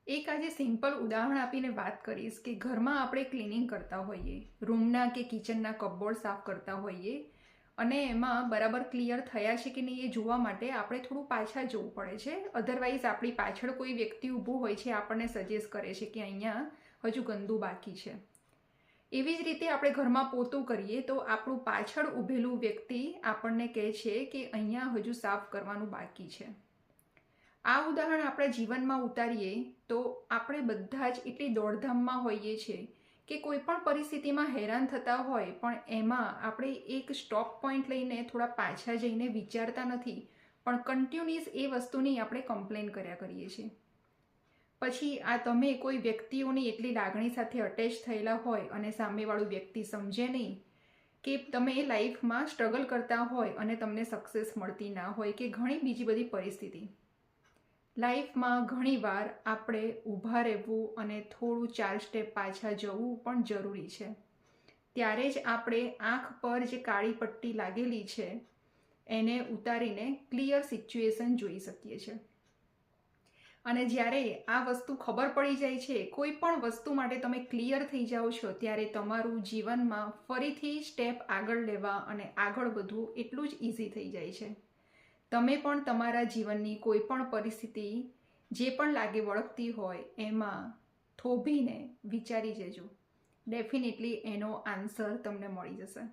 એક આજે સિમ્પલ ઉદાહરણ આપીને વાત કરીશ કે ઘરમાં આપણે ક્લિનિંગ કરતા હોઈએ, રૂમના કે કિચનના કપબોર્ડ સાફ કરતા હોઈએ અને એમાં બરાબર ક્લિયર થયા છે કે નહીં એ જોવા માટે આપણે થોડું પાછા જવું પડે છે. અધરવાઇઝ આપણી પાછળ કોઈ વ્યક્તિ ઊભું હોય છે, આપણને સજેસ્ટ કરે છે કે અહીંયા હજુ ગંદુ બાકી છે. એવી જ રીતે આપણે ઘરમાં પોતું કરીએ તો આપણું પાછળ ઊભેલું વ્યક્તિ આપણને કહે છે કે અહીંયા હજુ સાફ કરવાનું બાકી છે. આ ઉદાહરણ આપણા જીવનમાં ઉતારીએ તો આપણે બધા જ એટલી દોડધામમાં હોઈએ છીએ કે કોઈ પણ પરિસ્થિતિમાં હેરાન થતા હોય, પણ એમાં આપણે એક સ્ટોપ પોઈન્ટ લઈને થોડા પાછા જઈને વિચારતા નથી, પણ કન્ટિન્યુઅસ એ વસ્તુની આપણે કમ્પ્લેન કર્યા કરીએ છીએ. પછી આ તમે કોઈ વ્યક્તિઓની એટલી લાગણી સાથે અટેચ થયેલા હોય અને સામેવાળું વ્યક્તિ સમજે નહીં કે તમે લાઈફમાં સ્ટ્રગલ કરતા હોય અને તમને સક્સેસ મળતી ના હોય કે ઘણી બીજી બધી પરિસ્થિતિ. લાઈફમાં ઘણીવાર આપણે ઊભા રહેવું અને થોડું 4 સ્ટેપ પાછા જવું પણ જરૂરી છે. ત્યારે જ આપણે આંખ પર જે કાળી પટ્ટી લાગેલી છે એને ઉતારીને ક્લિયર સિચ્યુએશન જોઈ શકીએ છીએ. અને જ્યારે આ વસ્તુ ખબર પડી જાય છે, કોઈ પણ વસ્તુ માટે તમે ક્લિયર થઈ જાઓ છો, ત્યારે તમારું જીવનમાં ફરીથી સ્ટેપ આગળ લેવા અને આગળ વધવું એટલું જ ઇઝી થઈ જાય છે. તમે પણ તમારા જીવનની કોઈ પણ પરિસ્થિતિ જે પણ લાગે વળગતી હોય એમાં થોભીને વિચારી જજો. ડેફિનેટલી એનો આન્સર તમને મળી જશે.